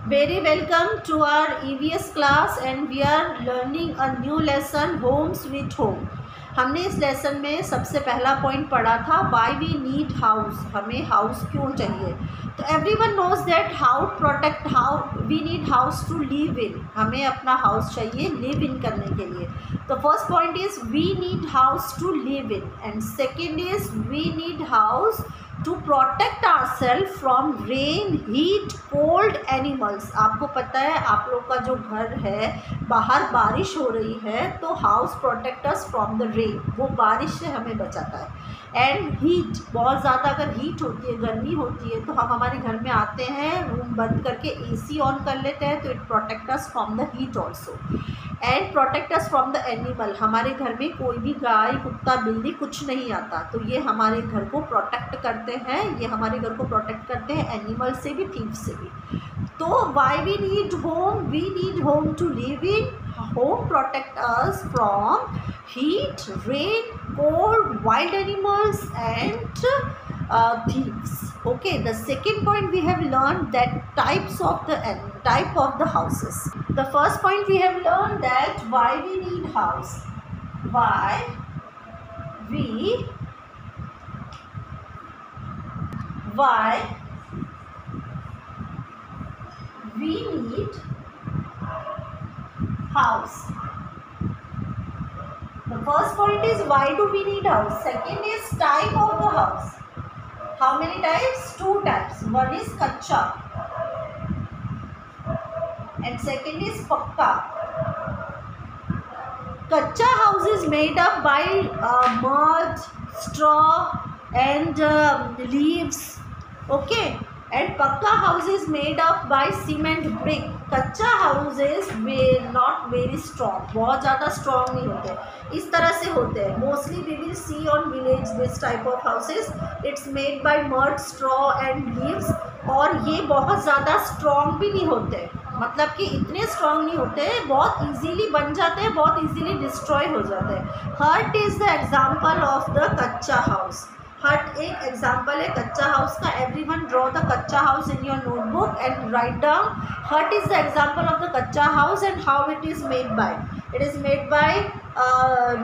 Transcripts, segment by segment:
Very welcome to our EVS class and we are learning a new lesson home sweet home. हमने इस lesson में सबसे पहला point पढ़ा था वाई वी नीड हाउस, हमें हाउस क्यों चाहिए. तो everyone knows that how we need house to live in, हमें अपना हाउस चाहिए लिव इन करने के लिए. तो first point is we need house to live in and second is we need house to protect our self from rain, heat, cold, animals. आपको पता है आप लोग का जो घर है बाहर बारिश हो रही है तो house protect us from the rain, वो बारिश से हमें बचाता है. एंड हीट, बहुत ज़्यादा अगर हीट होती है, गर्मी होती है तो हम हमारे घर में आते हैं, रूम बंद करके एसी ऑन कर लेते हैं तो it protect us from the heat also. And protect us from the animal, हमारे घर में कोई भी गाय कुत्ता बिल्ली कुछ नहीं आता तो ये हमारे घर को प्रोटेक्ट करते हैं, ये हमारे घर को प्रोटेक्ट करते हैं एनिमल से भी, थीव से भी. तो why we need home to live in. Home protect us from heat, rain, cold, wild animals and thieves. Okay, the second point we have learned that type of the houses. The first point we have learned that why we need house. Why we need house. The first point is why do we need house. Second is type of the house. How many types? Two types. One is kacha and second is pakka. Kacha house is made up by mud, straw and leaves. Okay. And pakka house is made up by cement brick. कच्चा house is not very strong, बहुत ज़्यादा strong नहीं होते, इस तरह से होते हैं. Mostly we will see on village this type of houses. It's made by mud, straw and leaves. और ये बहुत ज़्यादा स्ट्रॉन्ग भी नहीं होते, मतलब कि इतने स्ट्रॉन्ग नहीं होते, बहुत इजीली बन जाते हैं, बहुत इजीली डिस्ट्रॉय हो जाते हैं. Hut is the example of the kutcha house. Hut एक एग्जाम्पल है कच्चा हाउस का. Everyone draw the kutcha house in your notebook and write down hut is the example of the kutcha house and how it is made by. It is made by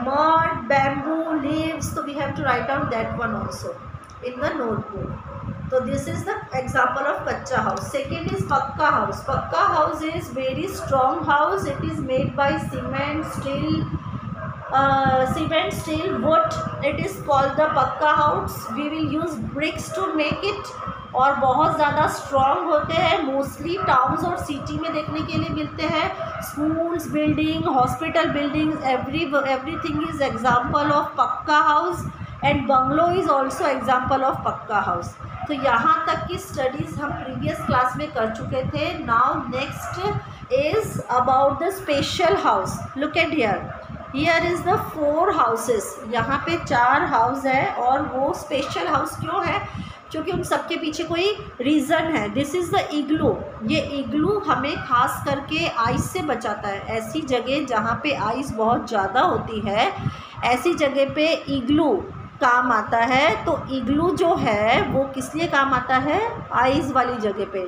mud, bamboo, leaves. So we have to write down that one also in the notebook. So this is the example of kacha house. Second is pakka house. Pakka house is very strong house. It is made by cement, steel, wood. It is called the pakka house. We will use bricks to make it. और बहुत ज़्यादा strong होते हैं. Mostly towns और city में देखने के लिए मिलते हैं. Schools building, hospital buildings, everything is example of pucca house and bungalow is also example of pucca house. तो यहाँ तक की स्टडीज़ हम प्रीवियस क्लास में कर चुके थे. Now next is about the special house. Look at here is the 4 houses. यहाँ पे 4 हाउस है और वो स्पेशल हाउस क्यों है? क्योंकि उन सबके पीछे कोई रीज़न है. दिस इज़ द इग्लू. ये इग्लू हमें खास करके आइस से बचाता है. ऐसी जगह जहाँ पे आइस बहुत ज़्यादा होती है, ऐसी जगह पे इग्लू काम आता है. तो इग्लू जो है वो किस लिए काम आता है? आइस वाली जगह पे.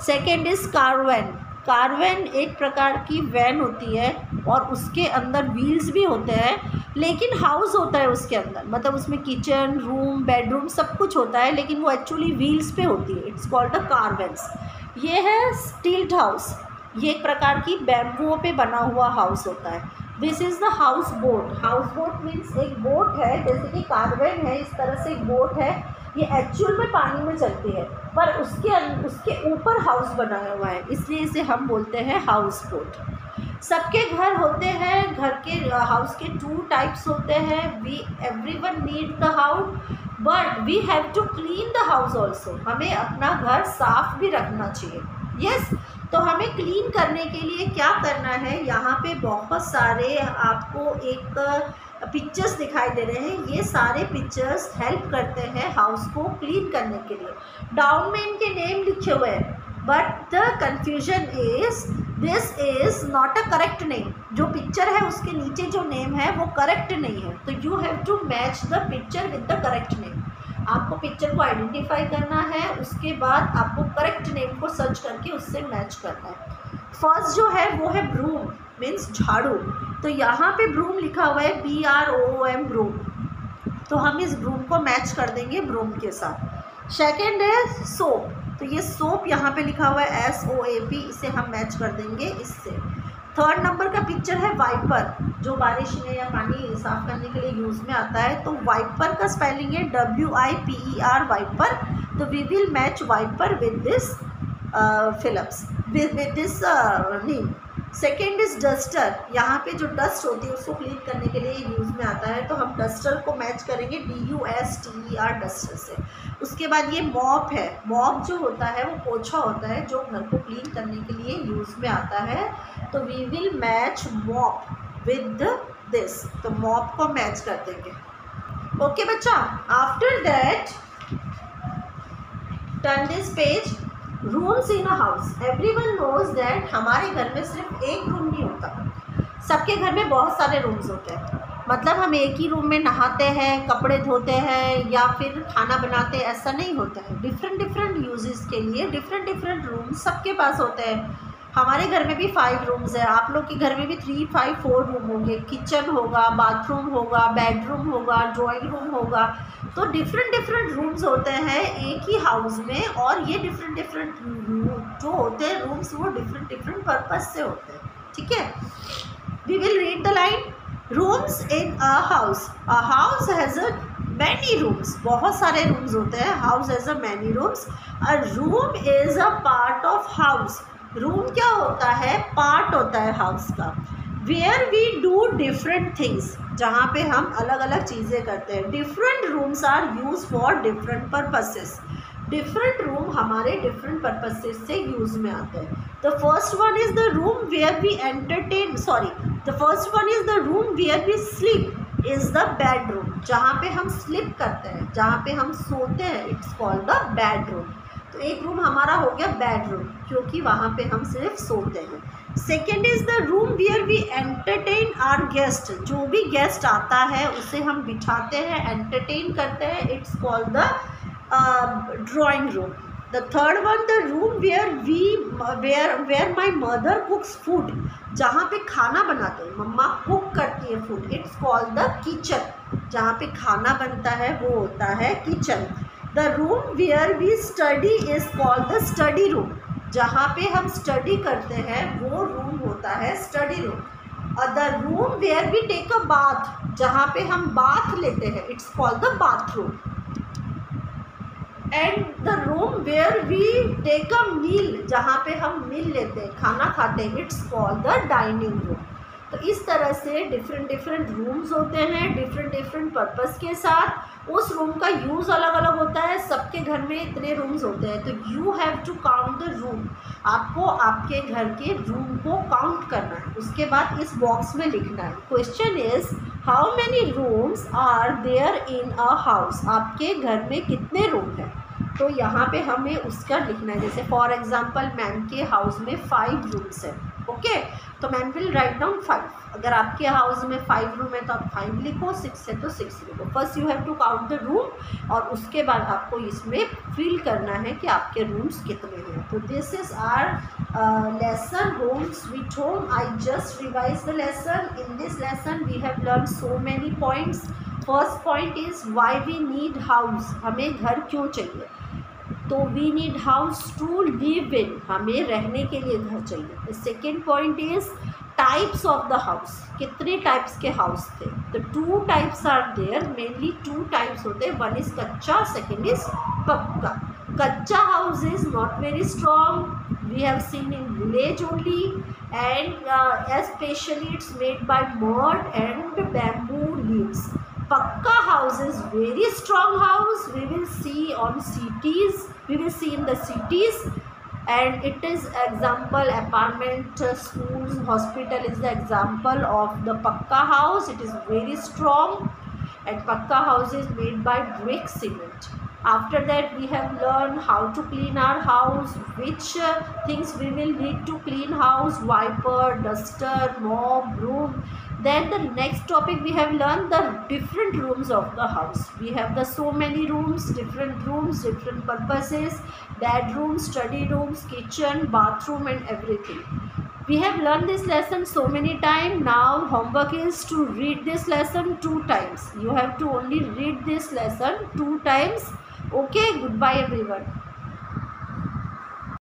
Second is कारवैन. कारवैन एक प्रकार की वैन होती है और उसके अंदर व्हील्स भी होते हैं, लेकिन हाउस होता है उसके अंदर, मतलब उसमें किचन, रूम, बेडरूम सब कुछ होता है, लेकिन वो एक्चुअली व्हील्स पे होती है. It's called the caravans. ये है स्टील्ड हाउस. ये एक प्रकार की बैम्बू पे बना हुआ हाउस होता है. This is the house boat. House boat means एक बोट है, जैसे कि कारवैन है, इस तरह से एक बोट है. ये एक्चुअल में पानी में चलती है पर उसके ऊपर हाउस बनाया हुआ है, इसलिए इसे हम बोलते हैं हाउस बोट. सबके घर होते हैं. घर के हाउस के 2 टाइप्स होते हैं. Everyone need the house but we have to clean the house also. हमें अपना घर साफ भी रखना चाहिए. यस. तो हमें क्लीन करने के लिए क्या करना है? यहाँ पे बहुत सारे आपको एक पिक्चर्स दिखाई दे रहे हैं. ये सारे पिक्चर्स हेल्प करते हैं हाउस को क्लीन करने के लिए. डाउन में इनके नेम लिखे हुए हैं but the confusion is this is not a correct name. जो पिक्चर है उसके नीचे जो नेम है वो करेक्ट नहीं है. तो you have to match the picture with the correct name. आपको पिक्चर को आइडेंटिफाई करना है, उसके बाद आपको करेक्ट नेम को सर्च करके उससे मैच करना है। फर्स्ट जो है वो है ब्रूम, मीन्स झाड़ू। तो यहाँ पे ब्रूम लिखा हुआ है BROOM, ब्रूम, तो हम इस ब्रूम को मैच कर देंगे ब्रूम के साथ। सेकेंड है सोप, तो ये सोप यहाँ पे लिखा हुआ है SOAP, इसे हम मैच कर देंगे इससे। थर्ड नंबर का पिक्चर है वाइपर, जो बारिश में या पानी साफ करने के लिए यूज़ में आता है। तो वाइपर का स्पेलिंग है WIPER, वाइपर। तो we will match wiper with this Philips, with this name. Second is duster, यहाँ पे जो डस्ट होती है उसको क्लीन करने के लिए यूज़ में आता है, तो हम डस्टर को मैच करेंगे DUSTER, डस्टर से। उसके बाद ये मॉप है, मॉप जो होता है वो पोछा होता है जो घर को क्लीन करने के लिए यूज़ में आता है, तो we will match mop with this, तो मॉप को मैच कर देंगे। ओके बच्चा, after that turn this page. Rooms in a house, everyone knows that हमारे घर में सिर्फ एक रूम नहीं होता, सबके घर में बहुत सारे रूम्स होते हैं। मतलब हम एक ही रूम में नहाते हैं, कपड़े धोते हैं या फिर खाना बनाते हैं, ऐसा नहीं होता है। डिफरेंट डिफरेंट यूजेस के लिए डिफरेंट डिफरेंट रूम्स सबके पास होते हैं। हमारे घर में भी 5 रूम्स है, आप लोग के घर में भी 3, 5, 4 रूम होंगे। किचन होगा, बाथरूम होगा, बेडरूम होगा, ड्राइंग रूम होगा। तो डिफरेंट डिफरेंट रूम्स होते हैं एक ही हाउस में, और ये डिफरेंट डिफरेंट जो होते हैं रूम्स वो डिफरेंट डिफरेंट पर्पज से होते हैं। ठीक है, we will read the line. Rooms in a house has a many rooms, बहुत सारे रूम्स होते हैं। House has a many rooms. A room is a part of house, room क्या होता है, पार्ट होता है हाउस का। Where we do different things, जहाँ पे हम अलग अलग चीज़ें करते हैं। Different rooms are use for different purposes, different room हमारे डिफरेंट पर्पसेस से यूज में आते हैं। The first one is the room where we entertain, the first one is the room where we sleep, is the bedroom, जहाँ पे हम sleep करते हैं, जहाँ पे हम सोते हैं, इट्स कॉल्ड द बेडरूम। तो एक रूम हमारा हो गया बेडरूम, क्योंकि वहाँ पे हम सिर्फ सोते हैं। Second is the room where we entertain our guest, जो भी गेस्ट आता है उसे हम बिठाते हैं, एंटरटेन करते हैं, it's called the drawing room. The third one, the room where my mother cooks food, जहाँ पे खाना बनाते हैं, मम्मा कुक करती है food, it's called the kitchen, जहाँ पे खाना बनता है वो होता है kitchen. The room where we study is called the study room, जहाँ पे हम स्टडी करते हैं वो रूम होता है स्टडी रूम। और the room where we take a bath, जहाँ पे हम बाथ लेते हैं, it's called the bathroom. And the room where we take a meal, जहाँ पे हम मील लेते हैं, खाना खाते हैं, it's called the dining room. तो इस तरह से डिफरेंट डिफरेंट रूम्स होते हैं डिफरेंट डिफरेंट पर्पस के साथ। उस रूम का यूज़ अलग अलग होता है, सबके घर में इतने रूम्स होते हैं। तो you have to count the room, आपको आपके घर के रूम को काउंट करना है, उसके बाद इस बॉक्स में लिखना है। Question is how many rooms are there in a house, आपके घर में कितने रूम हैं। तो यहाँ पे हमें उसका लिखना है। जैसे फॉर एग्जांपल मैम के हाउस में 5 रूम्स हैं, ओके, तो मैम विल राइट डाउन 5। अगर आपके हाउस में 5 रूम है तो आप 5 लिखो, 6 है तो 6 लिखो। First you have to count the room, और उसके बाद आपको इसमें फिल करना है कि आपके रूम्स कितने हैं। तो this is our lesson home sweet home. I just revise the lesson. In this lesson we have learn so many points. First point is why we need house, हमें घर क्यों चाहिए। तो we need house to live in, हमें रहने के लिए घर चाहिए। Second point is types of the house, कितने टाइप्स के हाउस थे। तो 2 types are there, mainly 2 types होते हैं। One is kutcha, second is pucca. Kutcha house is not very strong, we have seen in village only, and especially it's made by mud and bamboo leaves. Pakka house is very strong house, we will see on cities, we will see in the cities, and it is example apartment, schools, hospital is the example of the Pakka house. It is very strong, and Pakka house is made by brick cement. After that we have learned how to clean our house, which things we will need to clean house: wiper, duster, mop, broom. Then the next topic we have learned the different rooms of the house. We have the so many rooms, different purposes, bedroom, study rooms, kitchen, bathroom and everything. We have learned this lesson so many times. Now homework is to read this lesson 2 times. You have to only read this lesson 2 times. Okay, goodbye everyone.